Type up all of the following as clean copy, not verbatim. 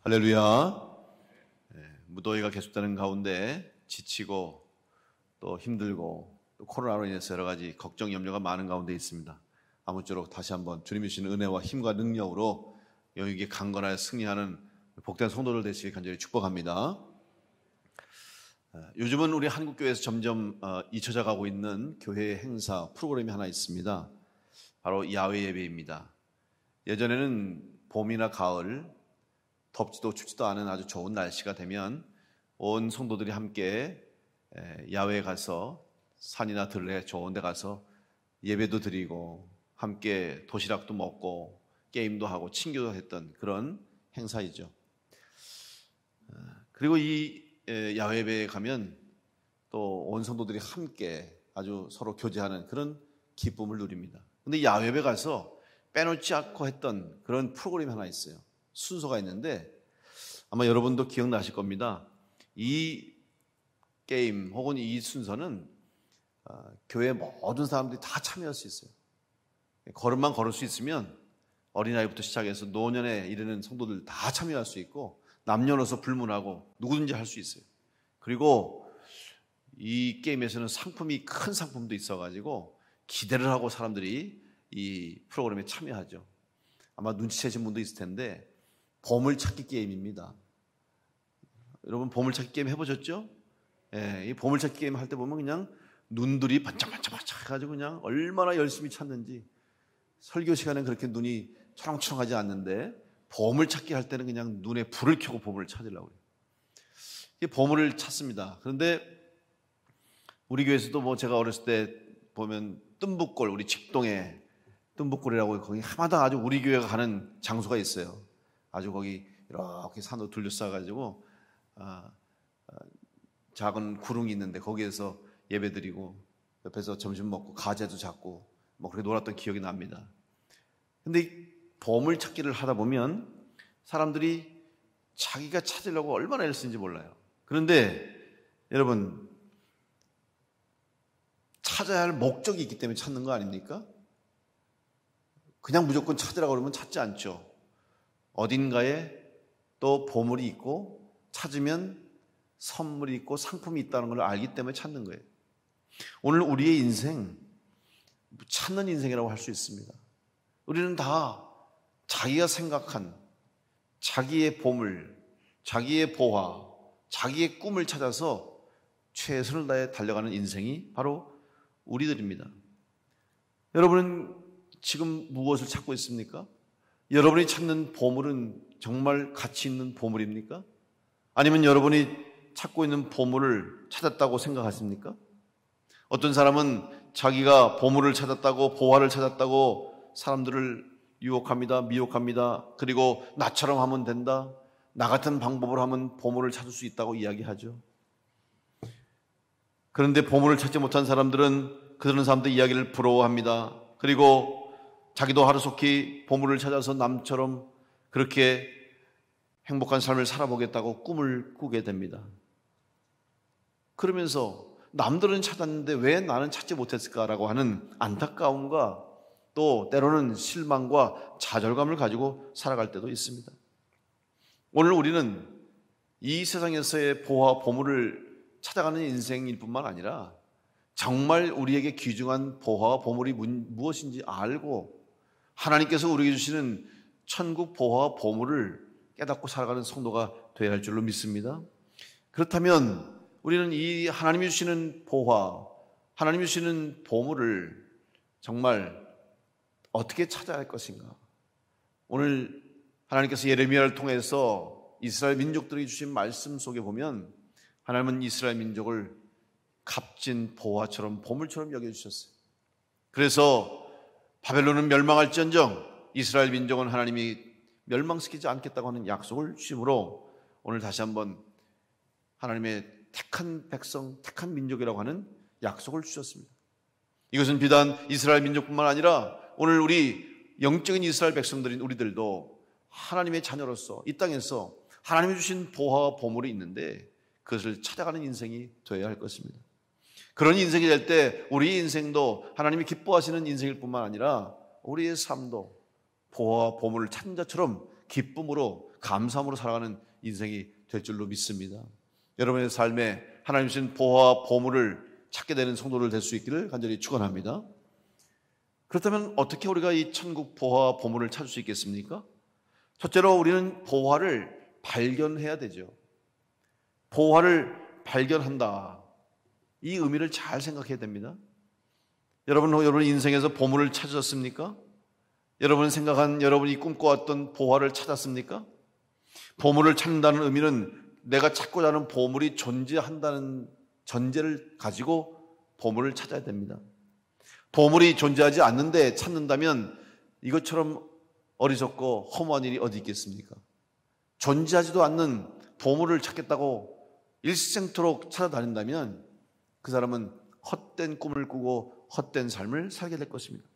할렐루야. 무더위가 계속되는 가운데 지치고 또 힘들고 또 코로나로 인해서 여러 가지 걱정 염려가 많은 가운데 있습니다. 아무쪼록 다시 한번 주님이 주시는 은혜와 힘과 능력으로 여기에 강건하여 승리하는 복된 성도들 되시길 간절히 축복합니다. 요즘은 우리 한국교회에서 점점 잊혀져 가고 있는 교회 행사 프로그램이 하나 있습니다. 바로 야외 예배입니다. 예전에는 봄이나 가을 덥지도 춥지도 않은 아주 좋은 날씨가 되면 온 성도들이 함께 야외에 가서 산이나 들에 좋은 데 가서 예배도 드리고 함께 도시락도 먹고 게임도 하고 친교도 했던 그런 행사이죠. 그리고 이 야외 예배에 가면 또 온 성도들이 함께 아주 서로 교제하는 그런 기쁨을 누립니다. 근데 야외 예배 가서 빼놓지 않고 했던 그런 프로그램이 하나 있어요. 순서가 있는데 아마 여러분도 기억나실 겁니다. 이 게임 혹은 이 순서는 교회 모든 사람들이 다 참여할 수 있어요. 걸음만 걸을 수 있으면 어린아이부터 시작해서 노년에 이르는 성도들 다 참여할 수 있고 남녀노소 불문하고 누구든지 할 수 있어요. 그리고 이 게임에서는 상품이 큰 상품도 있어가지고 기대를 하고 사람들이 이 프로그램에 참여하죠. 아마 눈치채신 분도 있을 텐데 보물찾기 게임입니다. 여러분 보물찾기 게임 해보셨죠? 이 보물찾기 게임 할 때 보면 그냥 눈들이 반짝반짝 해가지고 그냥 얼마나 열심히 찾는지 설교 시간에 그렇게 눈이 초롱초롱하지 않는데 보물찾기 할 때는 그냥 눈에 불을 켜고 보물을 찾으려고 해요. 이 보물을 찾습니다. 그런데 우리 교회에서도 뭐 제가 어렸을 때 보면 뜸북골 우리 직동에 뜸북골이라고 거기 하마다 아주 우리 교회가 가는 장소가 있어요. 아주 거기 이렇게 산으로 둘러싸가지고 작은 구릉이 있는데 거기에서 예배드리고 옆에서 점심 먹고 가재도 잡고 뭐 그렇게 놀았던 기억이 납니다. 근데 보물 찾기를 하다 보면 사람들이 자기가 찾으려고 얼마나 애를 쓰는지 몰라요. 그런데 여러분 찾아야 할 목적이 있기 때문에 찾는 거 아닙니까? 그냥 무조건 찾으라고 그러면 찾지 않죠. 어딘가에 또 보물이 있고 찾으면 선물이 있고 상품이 있다는 걸 알기 때문에 찾는 거예요. 오늘 우리의 인생 찾는 인생이라고 할 수 있습니다. 우리는 다 자기가 생각한 자기의 보물, 자기의 보화, 자기의 꿈을 찾아서 최선을 다해 달려가는 인생이 바로 우리들입니다. 여러분은 지금 무엇을 찾고 있습니까? 여러분이 찾는 보물은 정말 가치 있는 보물입니까? 아니면 여러분이 찾고 있는 보물을 찾았다고 생각하십니까? 어떤 사람은 자기가 보물을 찾았다고 보화를 찾았다고 사람들을 유혹합니다. 미혹합니다. 그리고 나처럼 하면 된다. 나 같은 방법으로 하면 보물을 찾을 수 있다고 이야기하죠. 그런데 보물을 찾지 못한 사람들은 그런 사람들 이야기를 부러워합니다. 그리고 자기도 하루속히 보물을 찾아서 남처럼 그렇게 행복한 삶을 살아보겠다고 꿈을 꾸게 됩니다. 그러면서 남들은 찾았는데 왜 나는 찾지 못했을까라고 하는 안타까움과 또 때로는 실망과 좌절감을 가지고 살아갈 때도 있습니다. 오늘 우리는 이 세상에서의 보화, 보물을 찾아가는 인생일 뿐만 아니라 정말 우리에게 귀중한 보화와 보물이 무엇인지 알고 하나님께서 우리에게 주시는 천국 보화와 보물을 깨닫고 살아가는 성도가 되어야 할 줄로 믿습니다. 그렇다면 우리는 이 하나님이 주시는 보화, 하나님이 주시는 보물을 정말 어떻게 찾아야 할 것인가? 오늘 하나님께서 예레미야를 통해서 이스라엘 민족들에게 주신 말씀 속에 보면 하나님은 이스라엘 민족을 값진 보화처럼 보물처럼 여겨주셨어요. 그래서 바벨론은 멸망할지언정 이스라엘 민족은 하나님이 멸망시키지 않겠다고 하는 약속을 주심으로 오늘 다시 한번 하나님의 택한 백성, 택한 민족이라고 하는 약속을 주셨습니다. 이것은 비단 이스라엘 민족뿐만 아니라 오늘 우리 영적인 이스라엘 백성들인 우리들도 하나님의 자녀로서 이 땅에서 하나님이 주신 보화와 보물이 있는데 그것을 찾아가는 인생이 되어야 할 것입니다. 그런 인생이 될 때 우리 인생도 하나님이 기뻐하시는 인생일 뿐만 아니라 우리의 삶도 보화와 보물을 찾는 자처럼 기쁨으로 감사함으로 살아가는 인생이 될 줄로 믿습니다. 여러분의 삶에 하나님 주신 보호와 보물을 찾게 되는 성도들 될 수 있기를 간절히 축원합니다. 그렇다면 어떻게 우리가 이 천국 보화와 보물을 찾을 수 있겠습니까? 첫째로 우리는 보화를 발견해야 되죠. 보화를 발견한다. 이 의미를 잘 생각해야 됩니다. 여러분 인생에서 보물을 찾으셨습니까? 여러분 생각한, 여러분이 꿈꿔왔던 보화를 찾았습니까? 보물을 찾는다는 의미는 내가 찾고자 하는 보물이 존재한다는 전제를 가지고 보물을 찾아야 됩니다. 보물이 존재하지 않는데 찾는다면 이것처럼 어리석고 허무한 일이 어디 있겠습니까? 존재하지도 않는 보물을 찾겠다고 일생토록 찾아다닌다면 그 사람은 헛된 꿈을 꾸고 헛된 삶을 살게 될 것입니다.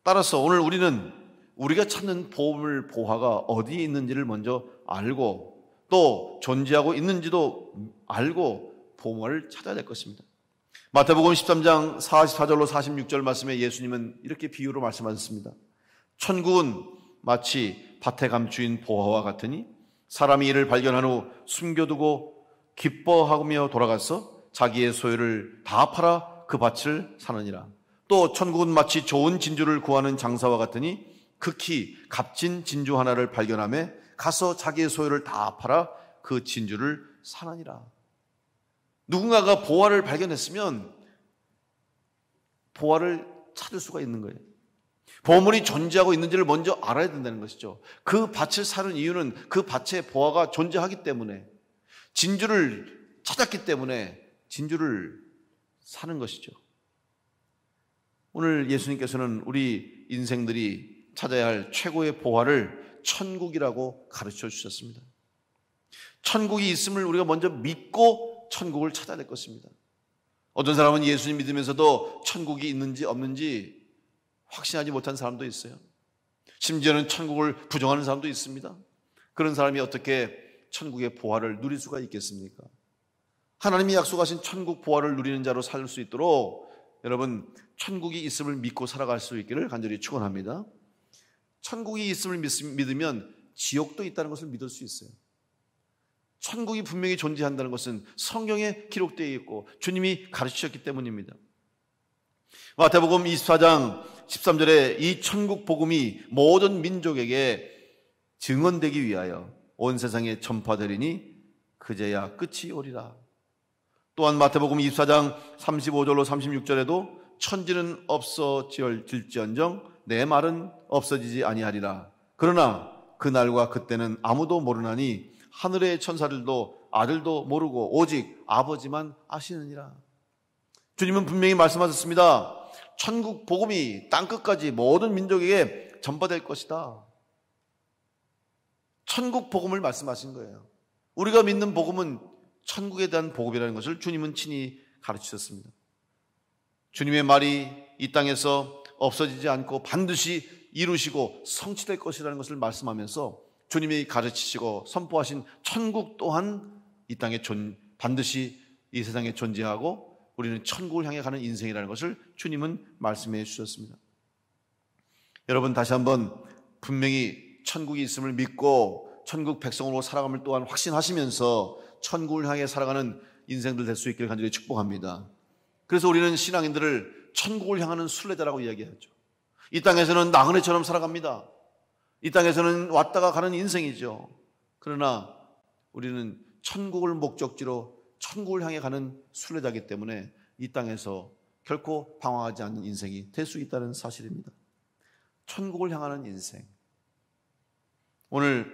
따라서 오늘 우리는 우리가 찾는 보물 보화가 어디에 있는지를 먼저 알고 또 존재하고 있는지도 알고 보물을 찾아야 될 것입니다. 마태복음 13장 44절로 46절 말씀에 예수님은 이렇게 비유로 말씀하셨습니다. 천국은 마치 밭에 감추인 보화와 같으니 사람이 이를 발견한 후 숨겨두고 기뻐하며 돌아가서 자기의 소유를 다 팔아 그 밭을 사느니라. 또 천국은 마치 좋은 진주를 구하는 장사와 같으니 극히 값진 진주 하나를 발견하며 가서 자기의 소유를 다 팔아 그 진주를 사느니라. 누군가가 보화를 발견했으면 보화를 찾을 수가 있는 거예요. 보물이 존재하고 있는지를 먼저 알아야 된다는 것이죠. 그 밭을 사는 이유는 그 밭에 보화가 존재하기 때문에, 진주를 찾았기 때문에 진주를 사는 것이죠. 오늘 예수님께서는 우리 인생들이 찾아야 할 최고의 보화를 천국이라고 가르쳐 주셨습니다. 천국이 있음을 우리가 먼저 믿고 천국을 찾아야 될 것입니다. 어떤 사람은 예수님 믿으면서도 천국이 있는지 없는지 확신하지 못한 사람도 있어요. 심지어는 천국을 부정하는 사람도 있습니다. 그런 사람이 어떻게 천국의 보화를 누릴 수가 있겠습니까? 하나님이 약속하신 천국 보화를 누리는 자로 살 수 있도록 여러분 천국이 있음을 믿고 살아갈 수 있기를 간절히 축원합니다. 천국이 있음을 믿으면 지옥도 있다는 것을 믿을 수 있어요. 천국이 분명히 존재한다는 것은 성경에 기록되어 있고 주님이 가르치셨기 때문입니다. 마태복음 24장 13절에 이 천국 복음이 모든 민족에게 증언되기 위하여 온 세상에 전파되리니 그제야 끝이 오리라. 또한 마태복음 24장 35절로 36절에도 천지는 없어질지언정 내 말은 없어지지 아니하리라. 그러나 그날과 그때는 아무도 모르나니 하늘의 천사들도 아들도 모르고 오직 아버지만 아시느니라. 주님은 분명히 말씀하셨습니다. 천국 복음이 땅끝까지 모든 민족에게 전파될 것이다. 천국 복음을 말씀하신 거예요. 우리가 믿는 복음은 천국에 대한 복음이라는 것을 주님은 친히 가르치셨습니다. 주님의 말이 이 땅에서 없어지지 않고 반드시 이루시고 성취될 것이라는 것을 말씀하면서 주님이 가르치시고 선포하신 천국 또한 이 땅에 반드시 이 세상에 존재하고 우리는 천국을 향해 가는 인생이라는 것을 주님은 말씀해 주셨습니다. 여러분 다시 한번 분명히 천국이 있음을 믿고 천국 백성으로 살아감을 또한 확신하시면서 천국을 향해 살아가는 인생들 될 수 있기를 간절히 축복합니다. 그래서 우리는 신앙인들을 천국을 향하는 순례자라고 이야기하죠. 이 땅에서는 나그네처럼 살아갑니다. 이 땅에서는 왔다가 가는 인생이죠. 그러나 우리는 천국을 목적지로 천국을 향해 가는 순례자이기 때문에 이 땅에서 결코 방황하지 않는 인생이 될 수 있다는 사실입니다. 천국을 향하는 인생. 오늘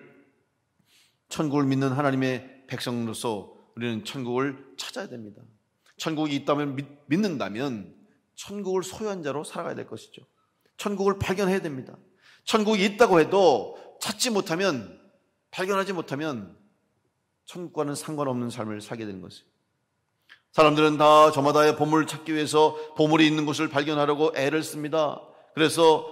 천국을 믿는 하나님의 백성으로서 우리는 천국을 찾아야 됩니다. 천국이 있다면 믿는다면 천국을 소유한 자로 살아가야 될 것이죠. 천국을 발견해야 됩니다. 천국이 있다고 해도 찾지 못하면, 발견하지 못하면 천국과는 상관없는 삶을 살게 되는 것이에요. 사람들은 다 저마다의 보물을 찾기 위해서 보물이 있는 곳을 발견하려고 애를 씁니다. 그래서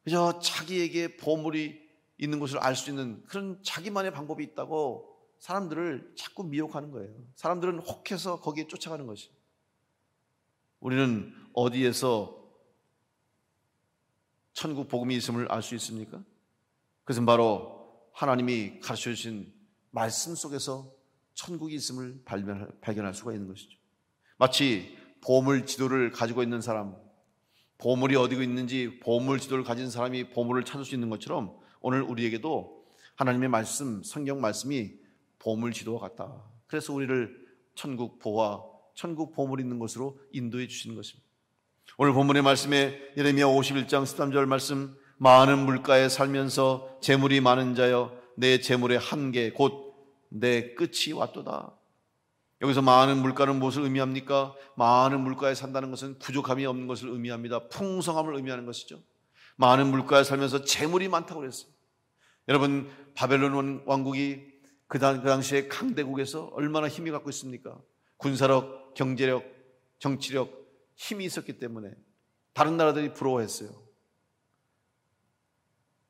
그저 자기에게 보물이 있는 곳을 알 수 있는 그런 자기만의 방법이 있다고 사람들을 자꾸 미혹하는 거예요. 사람들은 혹해서 거기에 쫓아가는 것이. 우리는 어디에서 천국 복음이 있음을 알 수 있습니까? 그것은 바로 하나님이 가르쳐 주신 말씀 속에서 천국이 있음을 발견할 수가 있는 것이죠. 마치 보물 지도를 가지고 있는 사람, 보물이 어디고 있는지 보물 지도를 가진 사람이 보물을 찾을 수 있는 것처럼 오늘 우리에게도 하나님의 말씀, 성경 말씀이 보물 지도와 같다. 그래서 우리를 천국 보화, 천국 보물이 있는 곳으로 인도해 주시는 것입니다. 오늘 본문의 말씀에 예레미야 51장 13절 말씀, 많은 물가에 살면서 재물이 많은 자여 내 재물의 한계 곧 내 끝이 왔도다. 여기서 많은 물가는 무엇을 의미합니까? 많은 물가에 산다는 것은 부족함이 없는 것을 의미합니다. 풍성함을 의미하는 것이죠. 많은 물가에 살면서 재물이 많다고 그랬어요. 여러분, 바벨론 왕국이 그 당시에 강대국에서 얼마나 힘이 갖고 있습니까? 군사력, 경제력, 정치력, 힘이 있었기 때문에 다른 나라들이 부러워했어요.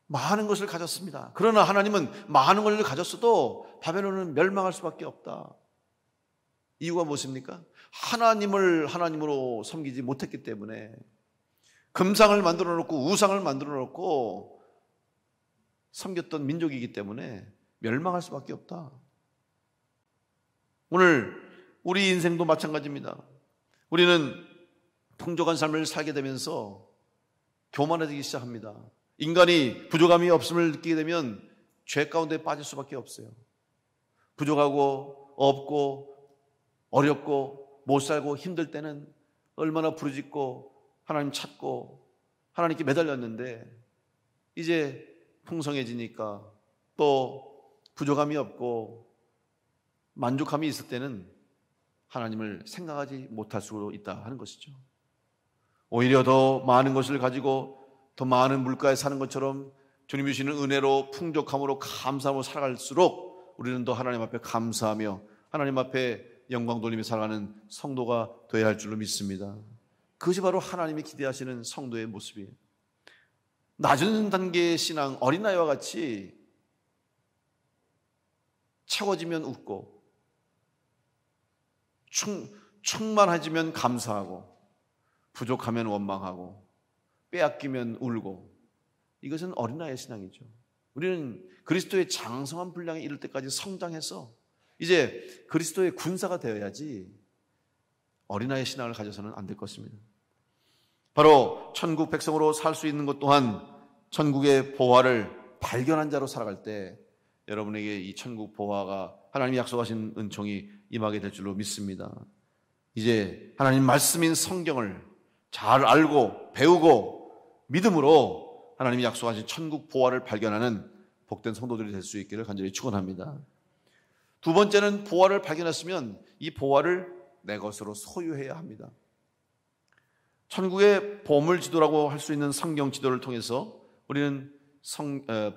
많은 것을 가졌습니다. 그러나 하나님은 많은 것을 가졌어도 바벨론은 멸망할 수밖에 없다. 이유가 무엇입니까? 하나님을 하나님으로 섬기지 못했기 때문에 금상을 만들어 놓고 우상을 만들어 놓고 섬겼던 민족이기 때문에 멸망할 수밖에 없다. 오늘 우리 인생도 마찬가지입니다. 우리는 풍족한 삶을 살게 되면서 교만해지기 시작합니다. 인간이 부족함이 없음을 느끼게 되면 죄 가운데 빠질 수밖에 없어요. 부족하고 없고 어렵고 못 살고 힘들 때는 얼마나 부르짖고 하나님 찾고 하나님께 매달렸는데 이제 풍성해지니까 또 부족함이 없고 만족함이 있을 때는 하나님을 생각하지 못할 수 있다 하는 것이죠. 오히려 더 많은 것을 가지고 더 많은 물가에 사는 것처럼 주님이 주시는 은혜로 풍족함으로 감사함으로 살아갈수록 우리는 더 하나님 앞에 감사하며 하나님 앞에 영광 돌리며 살아가는 성도가 되어야 할 줄로 믿습니다. 그것이 바로 하나님이 기대하시는 성도의 모습이에요. 낮은 단계의 신앙, 어린아이와 같이 채워지면 웃고 충만해지면 감사하고 부족하면 원망하고 빼앗기면 울고, 이것은 어린아이의 신앙이죠. 우리는 그리스도의 장성한 분량에 이를 때까지 성장해서 이제 그리스도의 군사가 되어야지 어린아이의 신앙을 가져서는 안 될 것입니다. 바로 천국 백성으로 살 수 있는 것 또한 천국의 보화를 발견한 자로 살아갈 때 여러분에게 이 천국 보화가 하나님이 약속하신 은총이 임하게 될 줄로 믿습니다. 이제 하나님 말씀인 성경을 잘 알고 배우고 믿음으로 하나님이 약속하신 천국 보화를 발견하는 복된 성도들이 될 수 있기를 간절히 축원합니다. 두 번째는 보화를 발견했으면 이 보화를 내 것으로 소유해야 합니다. 천국의 보물 지도라고 할 수 있는 성경 지도를 통해서 우리는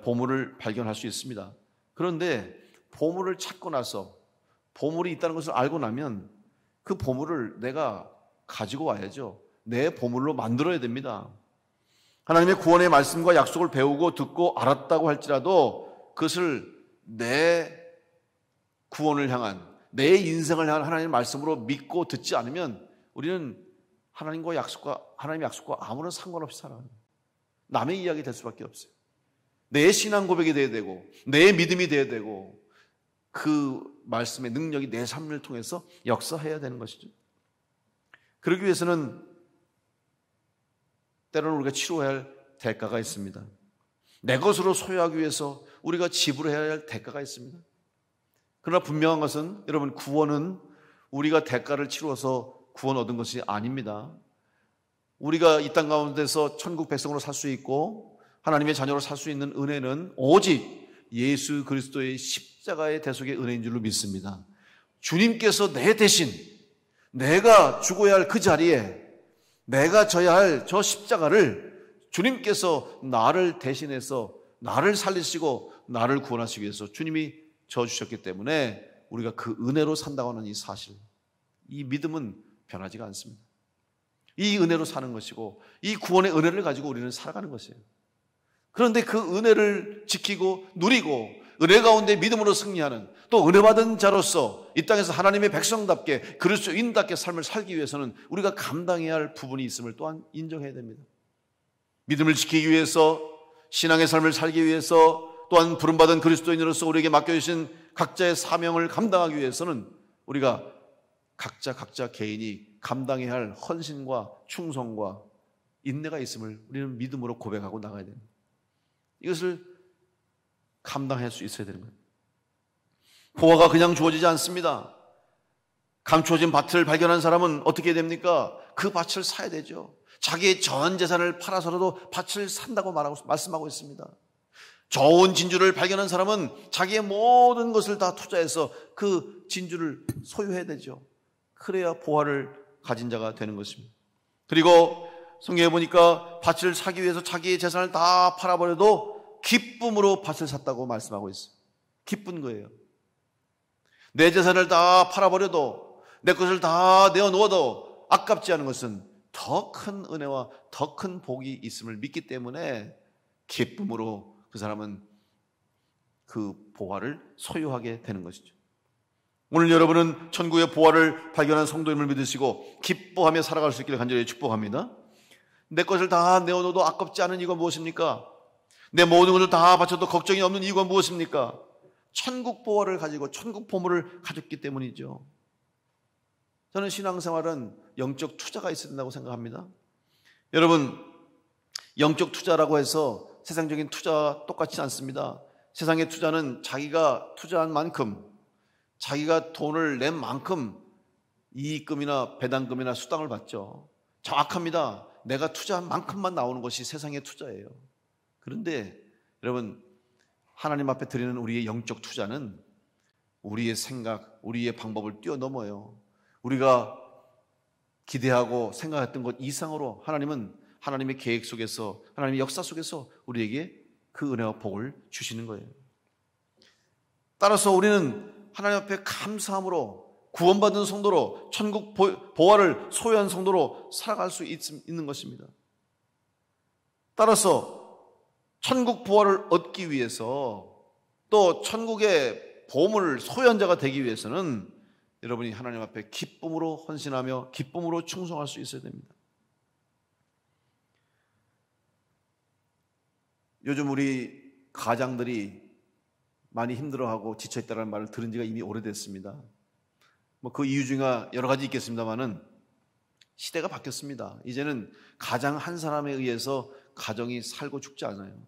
보물을 발견할 수 있습니다. 그런데 보물을 찾고 나서 보물이 있다는 것을 알고 나면 그 보물을 내가 가지고 와야죠. 내 보물로 만들어야 됩니다. 하나님의 구원의 말씀과 약속을 배우고 듣고 알았다고 할지라도 그것을 내 구원을 향한, 내 인생을 향한 하나님의 말씀으로 믿고 듣지 않으면 우리는 하나님의 약속과 아무런 상관없이 살아요. 남의 이야기 될 수밖에 없어요. 내 신앙 고백이 되어야 되고 내 믿음이 되어야 되고 그 말씀의 능력이 내 삶을 통해서 역사해야 되는 것이죠. 그러기 위해서는 때로는 우리가 치러야 할 대가가 있습니다. 내 것으로 소유하기 위해서 우리가 지불해야 할 대가가 있습니다. 그러나 분명한 것은 여러분, 구원은 우리가 대가를 치루어서 구원 얻은 것이 아닙니다. 우리가 이 땅 가운데서 천국 백성으로 살 수 있고 하나님의 자녀로 살 수 있는 은혜는 오직 예수 그리스도의 십자가의 대속의 은혜인 줄로 믿습니다. 주님께서 내 대신 내가 죽어야 할 그 자리에 내가 져야 할 저 십자가를 주님께서 나를 대신해서 나를 살리시고 나를 구원하시기 위해서 주님이 져주셨기 때문에 우리가 그 은혜로 산다고 하는 이 사실, 이 믿음은 변하지가 않습니다. 이 은혜로 사는 것이고 이 구원의 은혜를 가지고 우리는 살아가는 것이에요. 그런데 그 은혜를 지키고 누리고 은혜 가운데 믿음으로 승리하는, 또 은혜받은 자로서 이 땅에서 하나님의 백성답게 그리스도인답게 삶을 살기 위해서는 우리가 감당해야 할 부분이 있음을 또한 인정해야 됩니다. 믿음을 지키기 위해서, 신앙의 삶을 살기 위해서 또한 부름받은 그리스도인으로서 우리에게 맡겨주신 각자의 사명을 감당하기 위해서는 우리가 각자 개인이 감당해야 할 헌신과 충성과 인내가 있음을 우리는 믿음으로 고백하고 나가야 됩니다. 이것을 감당할 수 있어야 되는 거예요. 보화가 그냥 주어지지 않습니다. 감추어진 밭을 발견한 사람은 어떻게 됩니까? 그 밭을 사야 되죠. 자기의 전 재산을 팔아서라도 밭을 산다고 말씀하고 있습니다. 좋은 진주를 발견한 사람은 자기의 모든 것을 다 투자해서 그 진주를 소유해야 되죠. 그래야 보화를 가진 자가 되는 것입니다. 그리고 성경에 보니까 밭을 사기 위해서 자기의 재산을 다 팔아버려도 기쁨으로 밭을 샀다고 말씀하고 있어요. 기쁜 거예요. 내 재산을 다 팔아버려도, 내 것을 다 내어놓아도 아깝지 않은 것은 더 큰 은혜와 더 큰 복이 있음을 믿기 때문에 기쁨으로 그 사람은 그 보화를 소유하게 되는 것이죠. 오늘 여러분은 천국의 보화를 발견한 성도임을 믿으시고 기뻐하며 살아갈 수 있기를 간절히 축복합니다. 내 것을 다 내어놓아도 아깝지 않은 이유가 무엇입니까? 내 모든 것을 다 바쳐도 걱정이 없는 이유가 무엇입니까? 천국 보화를 가지고 천국 보물을 가졌기 때문이죠. 저는 신앙생활은 영적 투자가 있어야 된다고 생각합니다. 여러분, 영적 투자라고 해서 세상적인 투자와 똑같지 않습니다. 세상의 투자는 자기가 투자한 만큼, 자기가 돈을 낸 만큼 이익금이나 배당금이나 수당을 받죠. 정확합니다. 내가 투자한 만큼만 나오는 것이 세상의 투자예요. 그런데 여러분, 하나님 앞에 드리는 우리의 영적 투자는 우리의 생각, 우리의 방법을 뛰어넘어요. 우리가 기대하고 생각했던 것 이상으로 하나님은 하나님의 계획 속에서, 하나님의 역사 속에서 우리에게 그 은혜와 복을 주시는 거예요. 따라서 우리는 하나님 앞에 감사함으로 구원받은 성도로, 천국 보화를 소유한 성도로 살아갈 수 있는 것입니다. 따라서 천국 보화를 얻기 위해서, 또 천국의 보물을 소유한 자가 되기 위해서는 여러분이 하나님 앞에 기쁨으로 헌신하며 기쁨으로 충성할 수 있어야 됩니다. 요즘 우리 가장들이 많이 힘들어하고 지쳐있다는 말을 들은 지가 이미 오래됐습니다. 그 이유 중에 여러 가지 있겠습니다만은 시대가 바뀌었습니다. 이제는 가장 한 사람에 의해서 가정이 살고 죽지 않아요.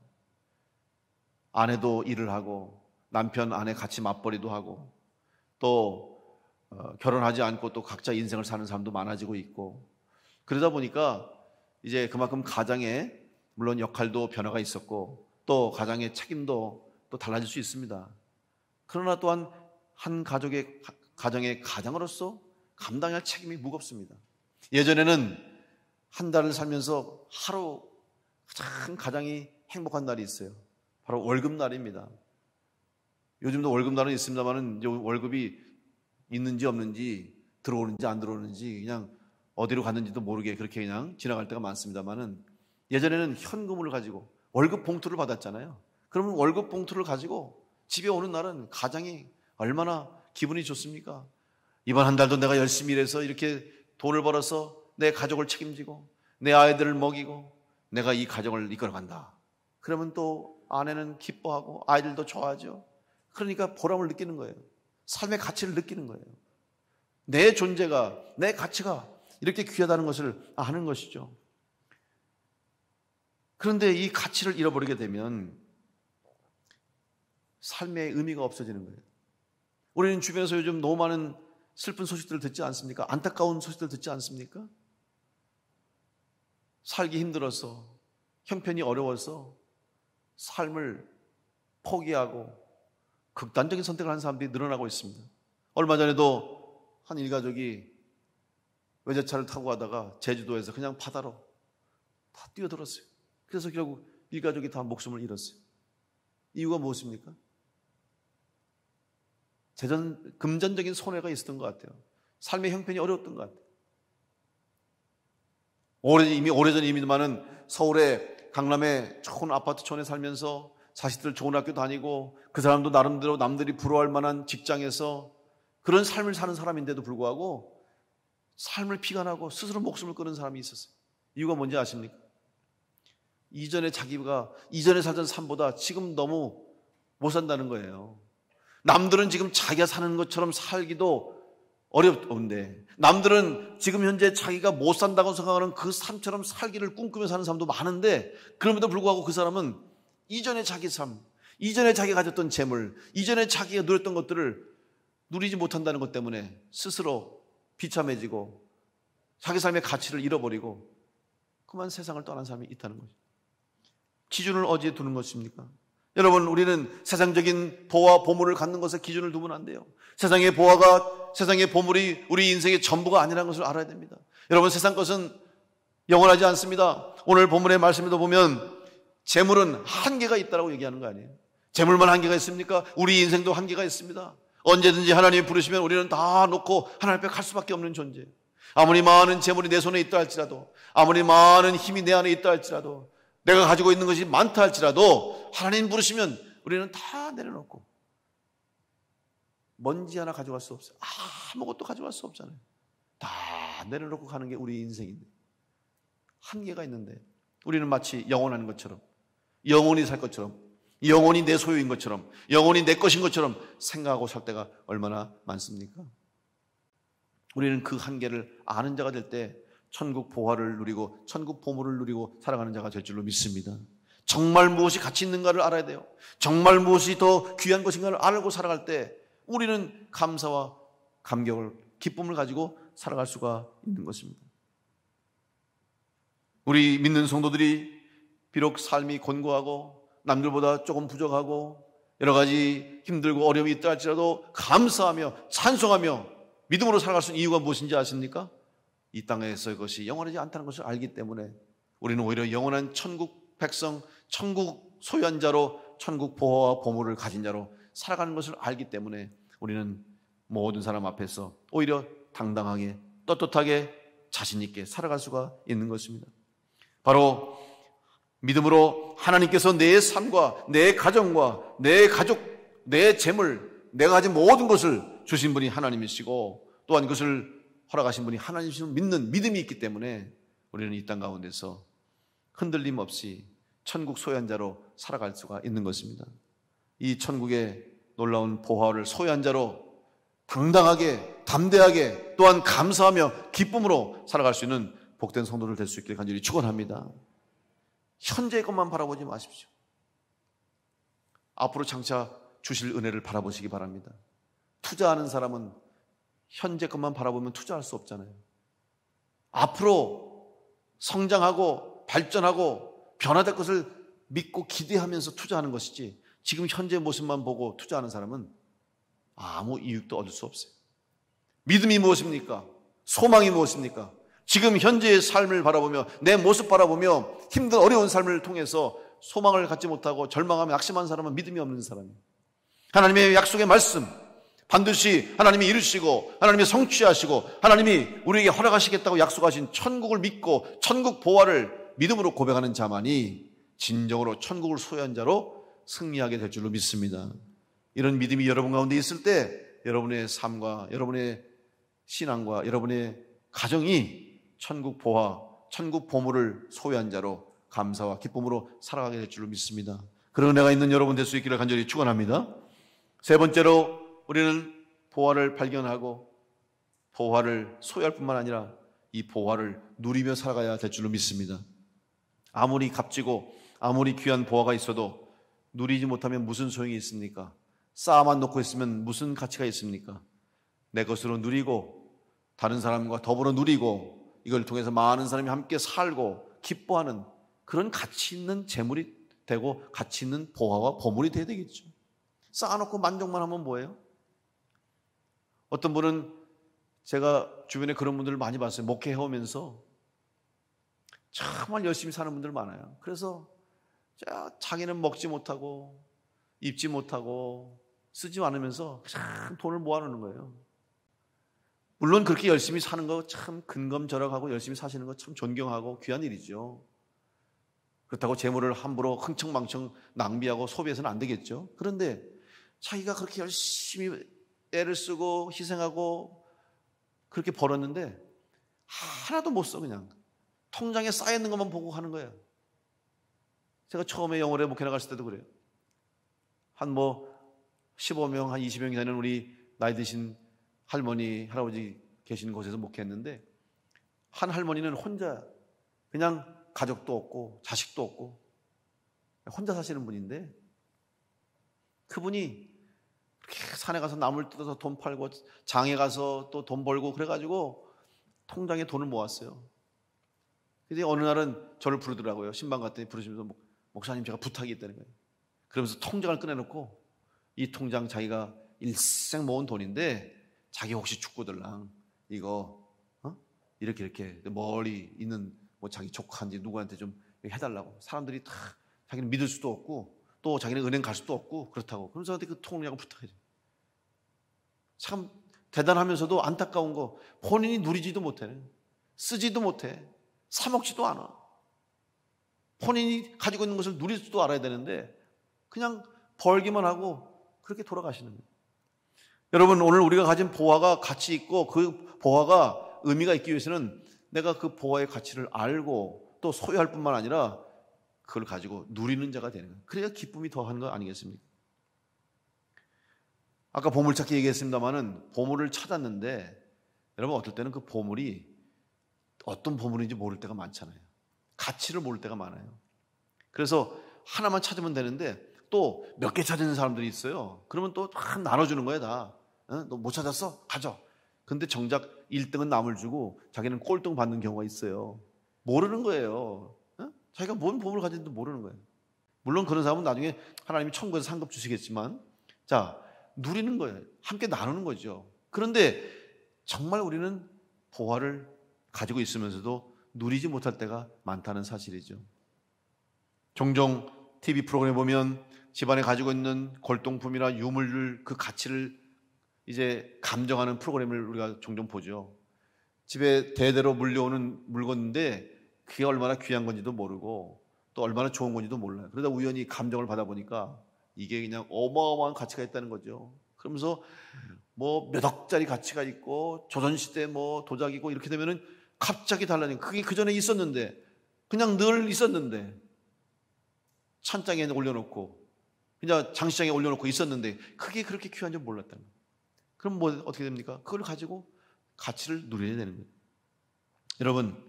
아내도 일을 하고 남편, 아내 같이 맞벌이도 하고 또 결혼하지 않고 또 각자 인생을 사는 사람도 많아지고 있고, 그러다 보니까 이제 그만큼 가장에 물론 역할도 변화가 있었고 또 가장의 책임도 또 달라질 수 있습니다. 그러나 또한 한 가정의 가장으로서 감당해야 할 책임이 무겁습니다. 예전에는 한 달을 살면서 하루 가장 가장이 행복한 날이 있어요. 바로 월급날입니다. 요즘도 월급날은 있습니다만은 이제 월급이 있는지 없는지, 들어오는지 안 들어오는지, 그냥 어디로 갔는지도 모르게 그렇게 그냥 지나갈 때가 많습니다만은, 예전에는 현금을 가지고 월급 봉투를 받았잖아요. 그러면 월급 봉투를 가지고 집에 오는 날은 가장이 얼마나 기분이 좋습니까? 이번 한 달도 내가 열심히 일해서 이렇게 돈을 벌어서 내 가족을 책임지고 내 아이들을 먹이고 내가 이 가정을 이끌어간다. 그러면 또 아내는 기뻐하고 아이들도 좋아하죠. 그러니까 보람을 느끼는 거예요. 삶의 가치를 느끼는 거예요. 내 존재가, 내 가치가 이렇게 귀하다는 것을 아는 것이죠. 그런데 이 가치를 잃어버리게 되면 삶의 의미가 없어지는 거예요. 우리는 주변에서 요즘 너무 많은 슬픈 소식들을 듣지 않습니까? 안타까운 소식들을 듣지 않습니까? 살기 힘들어서, 형편이 어려워서 삶을 포기하고 극단적인 선택을 하는 사람들이 늘어나고 있습니다. 얼마 전에도 한 일가족이 외제차를 타고 가다가 제주도에서 그냥 바다로 다 뛰어들었어요. 그래서 결국 일가족이 다 목숨을 잃었어요. 이유가 무엇입니까? 금전적인 손해가 있었던 것 같아요. 삶의 형편이 어려웠던 것 같아요. 오래전 이미지만은 서울의 강남의 좋은 아파트촌에 살면서 자식들 좋은 학교 다니고 그 사람도 나름대로 남들이 부러워할 만한 직장에서 그런 삶을 사는 사람인데도 불구하고 삶을 비관하고 스스로 목숨을 끊은 사람이 있었어요. 이유가 뭔지 아십니까? 이전에 살던 삶보다 지금 너무 못 산다는 거예요. 남들은 지금 자기가 사는 것처럼 살기도 어렵던데, 남들은 지금 현재 자기가 못 산다고 생각하는 그 삶처럼 살기를 꿈꾸며 사는 사람도 많은데, 그럼에도 불구하고 그 사람은 이전에 자기 삶, 이전에 자기가 가졌던 재물, 이전에 자기가 누렸던 것들을 누리지 못한다는 것 때문에 스스로 비참해지고 자기 삶의 가치를 잃어버리고 그만 세상을 떠난 사람이 있다는 거죠. 기준을 어디에 두는 것입니까? 여러분, 우리는 세상적인 보화, 보물을 갖는 것에 기준을 두면 안 돼요. 세상의 보화가, 세상의 보물이 우리 인생의 전부가 아니라는 것을 알아야 됩니다. 여러분, 세상 것은 영원하지 않습니다. 오늘 본문의 말씀에도 보면 재물은 한계가 있다고 얘기하는 거 아니에요? 재물만 한계가 있습니까? 우리 인생도 한계가 있습니다. 언제든지 하나님이 부르시면 우리는 다 놓고 하나님 앞에 갈 수밖에 없는 존재예요. 아무리 많은 재물이 내 손에 있다 할지라도, 아무리 많은 힘이 내 안에 있다 할지라도, 내가 가지고 있는 것이 많다 할지라도 하나님 부르시면 우리는 다 내려놓고 먼지 하나 가져갈 수 없어요. 아무것도 가져갈 수 없잖아요. 다 내려놓고 가는 게 우리 인생인데, 한계가 있는데 우리는 마치 영원한 것처럼, 영원히 살 것처럼, 영원히 내 소유인 것처럼, 영원히 내 것인 것처럼 생각하고 살 때가 얼마나 많습니까? 우리는 그 한계를 아는 자가 될 때 천국 보화를 누리고 천국 보물을 누리고 살아가는 자가 될 줄로 믿습니다. 정말 무엇이 가치 있는가를 알아야 돼요. 정말 무엇이 더 귀한 것인가를 알고 살아갈 때 우리는 감사와 감격을, 기쁨을 가지고 살아갈 수가 있는 것입니다. 우리 믿는 성도들이 비록 삶이 곤고하고 남들보다 조금 부족하고 여러 가지 힘들고 어려움이 있다 할지라도 감사하며 찬송하며 믿음으로 살아갈 수 있는 이유가 무엇인지 아십니까? 이 땅에서 그것이 영원하지 않다는 것을 알기 때문에 우리는 오히려 영원한 천국 백성, 천국 소유한 자로, 천국 보화와 보물을 가진 자로 살아가는 것을 알기 때문에 우리는 모든 사람 앞에서 오히려 당당하게, 떳떳하게, 자신 있게 살아갈 수가 있는 것입니다. 바로 믿음으로 하나님께서 내 삶과 내 가정과 내 가족, 내 재물, 내가 가진 모든 것을 주신 분이 하나님이시고 또한 그것을 허락하신 분이 하나님이심을 믿는 믿음이 있기 때문에 우리는 이 땅 가운데서 흔들림 없이 천국 소유한 자로 살아갈 수가 있는 것입니다. 이 천국의 놀라운 보화를 소유한 자로 당당하게, 담대하게, 또한 감사하며 기쁨으로 살아갈 수 있는 복된 성도들 될 수 있기를 간절히 축원합니다. 현재의 것만 바라보지 마십시오. 앞으로 장차 주실 은혜를 바라보시기 바랍니다. 투자하는 사람은 현재 것만 바라보면 투자할 수 없잖아요. 앞으로 성장하고 발전하고 변화될 것을 믿고 기대하면서 투자하는 것이지, 지금 현재 모습만 보고 투자하는 사람은 아무 이익도 얻을 수 없어요. 믿음이 무엇입니까? 소망이 무엇입니까? 지금 현재의 삶을 바라보며 내 모습 바라보며 힘든 어려운 삶을 통해서 소망을 갖지 못하고 절망하며 낙심한 사람은 믿음이 없는 사람이에요. 하나님의 약속의 말씀 반드시 하나님이 이루시고 하나님이 성취하시고 하나님이 우리에게 허락하시겠다고 약속하신 천국을 믿고 천국 보화를 믿음으로 고백하는 자만이 진정으로 천국을 소유한 자로 승리하게 될 줄로 믿습니다. 이런 믿음이 여러분 가운데 있을 때 여러분의 삶과 여러분의 신앙과 여러분의 가정이 천국 보화, 천국 보물을 소유한 자로 감사와 기쁨으로 살아가게 될 줄로 믿습니다. 그런 은혜가 있는 여러분 될 수 있기를 간절히 축원합니다. 세 번째로 우리는 보화를 발견하고 보화를 소유할 뿐만 아니라 이 보화를 누리며 살아가야 될 줄로 믿습니다. 아무리 값지고 아무리 귀한 보화가 있어도 누리지 못하면 무슨 소용이 있습니까? 쌓아만 놓고 있으면 무슨 가치가 있습니까? 내 것으로 누리고 다른 사람과 더불어 누리고 이걸 통해서 많은 사람이 함께 살고 기뻐하는 그런 가치 있는 재물이 되고 가치 있는 보화와 보물이 돼야 되겠죠. 쌓아놓고 만족만 하면 뭐예요? 어떤 분은 제가 주변에 그런 분들을 많이 봤어요. 목회해오면서 정말 열심히 사는 분들 많아요. 그래서 자기는 먹지 못하고 입지 못하고 쓰지 않으면서 참 돈을 모아놓는 거예요. 물론 그렇게 열심히 사는 거 참 근검절약하고 열심히 사시는 거 참 존경하고 귀한 일이죠. 그렇다고 재물을 함부로 흥청망청 낭비하고 소비해서는 안 되겠죠. 그런데 자기가 그렇게 열심히 애를 쓰고 희생하고 그렇게 벌었는데 하나도 못 써. 그냥 통장에 쌓여있는 것만 보고 하는 거예요. 제가 처음에 영월에 목회 나갔을 때도 그래요. 한 15명, 한 20명 되는 우리 나이 드신 할머니, 할아버지 계신 곳에서 목회했는데, 한 할머니는 혼자, 그냥 가족도 없고 자식도 없고 혼자 사시는 분인데, 그분이 그렇게 산에 가서 나물 뜯어서 돈 팔고 장에 가서 또 돈 벌고 그래가지고 통장에 돈을 모았어요. 근데 어느 날은 저를 부르더라고요. 신방 갔더니 부르시면서, 목사님 제가 부탁이 있다는 거예요. 그러면서 통장을 꺼내놓고, 이 통장 자기가 일생 모은 돈인데 자기 혹시 죽고들랑 이거 이렇게 멀리 있는 자기 조카인지 누구한테 좀 해달라고. 사람들이 다 자기는 믿을 수도 없고 또 자기는 은행 갈 수도 없고 그렇다고. 그러면서 그 통장을 부탁해요. 참 대단하면서도 안타까운 거, 본인이 누리지도 못해, 쓰지도 못해, 사 먹지도 않아. 본인이 가지고 있는 것을 누릴 수도 알아야 되는데 그냥 벌기만 하고 그렇게 돌아가시는 거예요. 여러분, 오늘 우리가 가진 보화가 가치 있고 그 보화가 의미가 있기 위해서는 내가 그 보화의 가치를 알고 또 소유할 뿐만 아니라 그걸 가지고 누리는 자가 되는 거예요. 그래야 기쁨이 더한 거 아니겠습니까? 아까 보물찾기 얘기했습니다마는 보물을 찾았는데 여러분, 어떨 때는 그 보물이 어떤 보물인지 모를 때가 많잖아요. 가치를 모를 때가 많아요. 그래서 하나만 찾으면 되는데 또 몇 개 찾는 사람들이 있어요. 그러면 또 다 나눠주는 거예요, 다. 너 못 찾았어? 가져. 근데 정작 1등은 남을 주고 자기는 꼴등 받는 경우가 있어요. 모르는 거예요. 자기가 뭔 보물을 가진지도 모르는 거예요. 물론 그런 사람은 나중에 하나님이 천국에서 상급 주시겠지만, 자, 누리는 거예요. 함께 나누는 거죠. 그런데 정말 우리는 보화를 가지고 있으면서도 누리지 못할 때가 많다는 사실이죠. 종종 TV 프로그램 보면 집안에 가지고 있는 골동품이나 유물을, 그 가치를 이제 감정하는 프로그램을 우리가 종종 보죠. 집에 대대로 물려오는 물건인데 그게 얼마나 귀한 건지도 모르고 또 얼마나 좋은 건지도 몰라요. 그러다 우연히 감정을 받아보니까 이게 그냥 어마어마한 가치가 있다는 거죠. 그러면서 몇 억짜리 가치가 있고 조선시대 도자기고 이렇게 되면은 갑자기 달라지는, 그게 그 전에 있었는데, 그냥 늘 있었는데, 찬장에 올려놓고 그냥 장시장에 올려놓고 있었는데 그게 그렇게 귀한 줄 몰랐다는 거예요. 그럼 어떻게 됩니까? 그걸 가지고 가치를 누려야 되는 거예요. 여러분,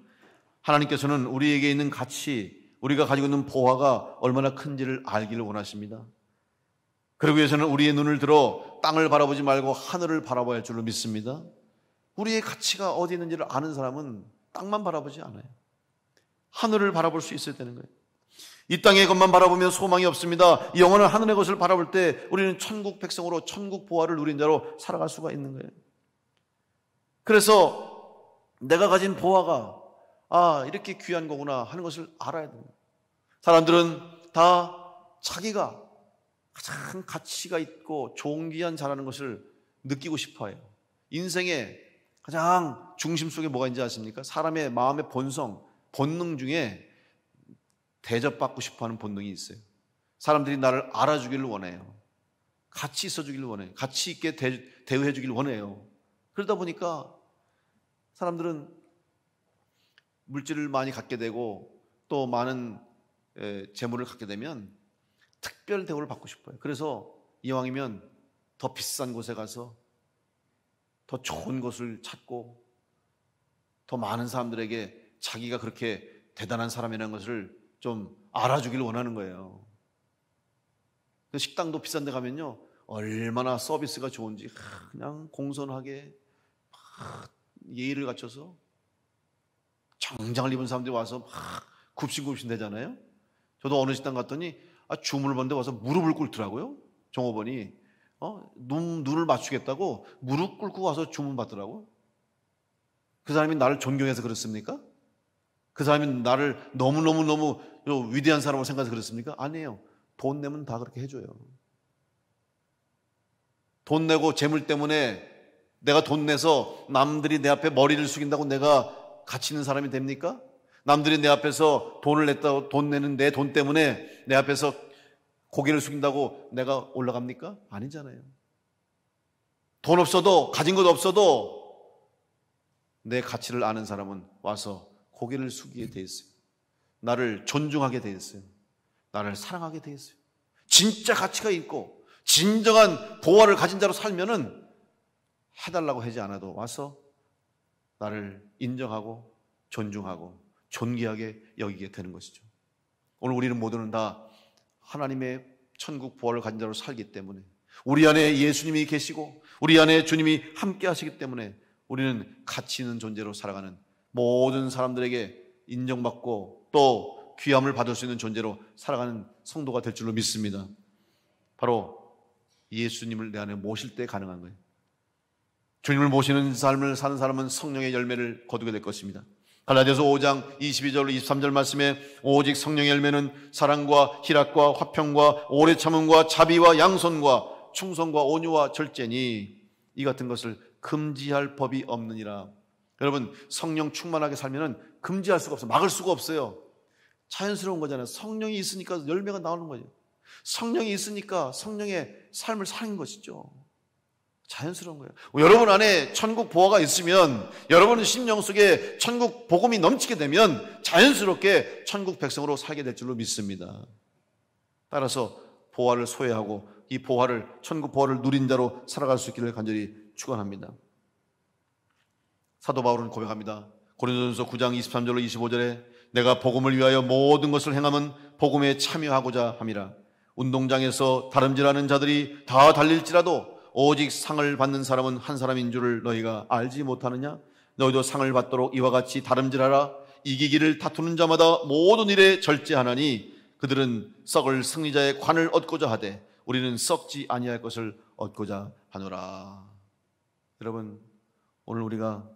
하나님께서는 우리에게 있는 가치, 우리가 가지고 있는 보화가 얼마나 큰지를 알기를 원하십니다. 그러기 위해서는 우리의 눈을 들어 땅을 바라보지 말고 하늘을 바라봐야 할 줄로 믿습니다. 우리의 가치가 어디 있는지를 아는 사람은 땅만 바라보지 않아요. 하늘을 바라볼 수 있어야 되는 거예요. 이 땅의 것만 바라보면 소망이 없습니다. 영원한 하늘의 것을 바라볼 때 우리는 천국 백성으로 천국 보화를 누린 자로 살아갈 수가 있는 거예요. 그래서 내가 가진 보화가 이렇게 귀한 거구나 하는 것을 알아야 됩니다. 사람들은 다 자기가 가장 가치가 있고 존귀한 자라는 것을 느끼고 싶어해요. 인생의 가장 중심 속에 뭐가 있는지 아십니까? 사람의 마음의 본능 중에 대접받고 싶어하는 본능이 있어요. 사람들이 나를 알아주기를 원해요. 같이 있어주기를 원해요. 같이 있게 대우해주기를 원해요. 그러다 보니까 사람들은 물질을 많이 갖게 되고 또 많은 재물을 갖게 되면 특별 대우를 받고 싶어요. 그래서 이왕이면 더 비싼 곳에 가서 더 좋은 것을 찾고 더 많은 사람들에게 자기가 그렇게 대단한 사람이라는 것을 좀 알아주기를 원하는 거예요. 식당도 비싼 데 가면요, 얼마나 서비스가 좋은지 그냥 공손하게 예의를 갖춰서 정장을 입은 사람들이 와서 막 굽신굽신 되잖아요. 저도 어느 식당 갔더니 주문을 받는데 와서 무릎을 꿇더라고요. 종업원이 눈을 맞추겠다고 무릎 꿇고 와서 주문 받더라고요. 그 사람이 나를 존경해서 그렇습니까? 그 사람이 나를 너무너무 위대한 사람으로 생각해서 그렇습니까? 아니에요. 돈 내면 다 그렇게 해줘요. 돈 내고 재물 때문에 내가 돈 내서 남들이 내 앞에 머리를 숙인다고 내가 가치 있는 사람이 됩니까? 남들이 내 앞에서 돈을 냈다고 돈 내는 내 돈 때문에 내 앞에서 고개를 숙인다고 내가 올라갑니까? 아니잖아요. 돈 없어도, 가진 것 없어도 내 가치를 아는 사람은 와서 고개를 숙이게 돼 있어요. 나를 존중하게 돼 있어요. 나를 사랑하게 돼 있어요. 진짜 가치가 있고 진정한 보화를 가진 자로 살면은 해달라고 하지 않아도 와서 나를 인정하고 존중하고 존귀하게 여기게 되는 것이죠. 오늘 우리는 모두는 다 하나님의 천국 보화를 가진 자로 살기 때문에, 우리 안에 예수님이 계시고 우리 안에 주님이 함께 하시기 때문에 우리는 가치 있는 존재로 살아가는, 모든 사람들에게 인정받고 또 귀함을 받을 수 있는 존재로 살아가는 성도가 될 줄로 믿습니다. 바로 예수님을 내 안에 모실 때 가능한 거예요. 주님을 모시는 삶을 사는 사람은 성령의 열매를 거두게 될 것입니다. 갈라디아서 5장 22절 23절 말씀에 오직 성령의 열매는 사랑과 희락과 화평과 오래 참음과 자비와 양선과 충성과 온유와 절제니 이 같은 것을 금지할 법이 없느니라. 여러분, 성령 충만하게 살면은 금지할 수가 없어요. 막을 수가 없어요. 자연스러운 거잖아요. 성령이 있으니까 열매가 나오는 거예요. 성령이 있으니까 성령의 삶을 사는 것이죠. 자연스러운 거예요. 여러분 안에 천국 보화가 있으면, 여러분의 심령 속에 천국 복음이 넘치게 되면 자연스럽게 천국 백성으로 살게 될 줄로 믿습니다. 따라서 보화를 소유하고 이 보화를, 천국 보화를 누린 자로 살아갈 수 있기를 간절히 축원합니다. 사도 바울은 고백합니다. 고린도전서 9장 23절로 25절에 내가 복음을 위하여 모든 것을 행함은 복음에 참여하고자 함이라. 운동장에서 다름질하는 자들이 다 달릴지라도 오직 상을 받는 사람은 한 사람인 줄을 너희가 알지 못하느냐? 너희도 상을 받도록 이와 같이 다름질하라. 이기기를 다투는 자마다 모든 일에 절제하나니 그들은 썩을 승리자의 관을 얻고자 하되 우리는 썩지 아니할 것을 얻고자 하노라. 여러분, 오늘 우리가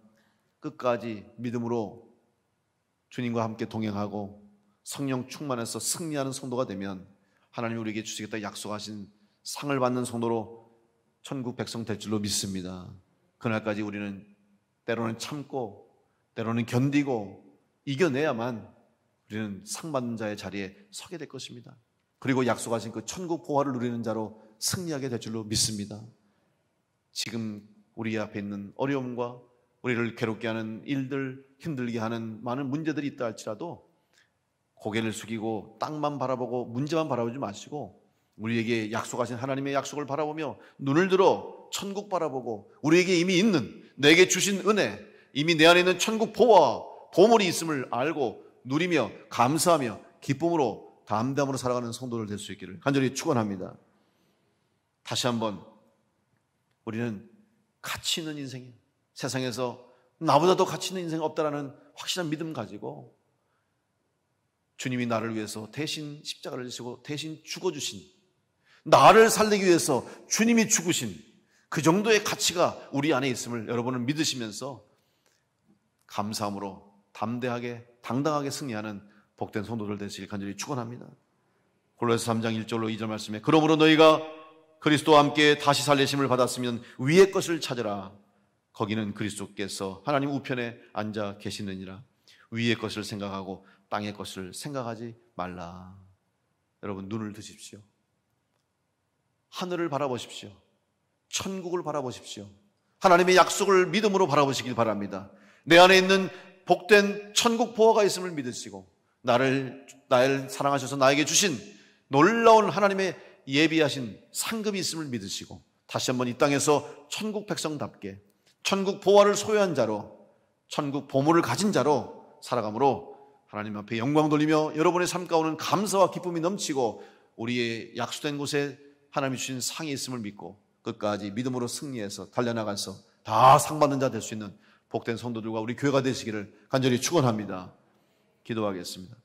끝까지 믿음으로 주님과 함께 동행하고 성령 충만해서 승리하는 성도가 되면 하나님이 우리에게 주시겠다 약속하신 상을 받는 성도로 천국 백성 될 줄로 믿습니다. 그날까지 우리는 때로는 참고 때로는 견디고 이겨내야만 우리는 상 받는 자의 자리에 서게 될 것입니다. 그리고 약속하신 그 천국 보화를 누리는 자로 승리하게 될 줄로 믿습니다. 지금 우리 앞에 있는 어려움과 우리를 괴롭게 하는 일들, 힘들게 하는 많은 문제들이 있다 할지라도 고개를 숙이고 땅만 바라보고 문제만 바라보지 마시고 우리에게 약속하신 하나님의 약속을 바라보며 눈을 들어 천국 바라보고 우리에게 이미 있는, 내게 주신 은혜, 이미 내 안에 있는 천국 보화, 보물이 있음을 알고 누리며 감사하며 기쁨으로 담대함으로 살아가는 성도를 될 수 있기를 간절히 축원합니다. 다시 한번 우리는 가치 있는 인생이에요. 세상에서 나보다 더 가치 있는 인생 없다라는 확실한 믿음 가지고 주님이 나를 위해서 대신 십자가를 지시고 대신 죽어주신, 나를 살리기 위해서 주님이 죽으신 그 정도의 가치가 우리 안에 있음을 여러분은 믿으시면서 감사함으로 담대하게 당당하게 승리하는 복된 성도들 되시길 간절히 축원합니다. 골로새 3장 1절로 2절 말씀에 그러므로 너희가 그리스도와 함께 다시 살리심을 받았으면 위의 것을 찾으라. 거기는 그리스도께서 하나님 우편에 앉아 계시느니라. 위의 것을 생각하고 땅의 것을 생각하지 말라. 여러분, 눈을 드십시오. 하늘을 바라보십시오. 천국을 바라보십시오. 하나님의 약속을 믿음으로 바라보시길 바랍니다. 내 안에 있는 복된 천국 보화가 있음을 믿으시고 나를 사랑하셔서 나에게 주신 놀라운 하나님의 예비하신 상급이 있음을 믿으시고 다시 한번 이 땅에서 천국 백성답게 천국 보화를 소유한 자로, 천국 보물을 가진 자로 살아감으로 하나님 앞에 영광 돌리며 여러분의 삶 가운데는 감사와 기쁨이 넘치고 우리의 약속된 곳에 하나님이 주신 상이 있음을 믿고 끝까지 믿음으로 승리해서 달려나가서 다 상받는 자 될 수 있는 복된 성도들과 우리 교회가 되시기를 간절히 축원합니다. 기도하겠습니다.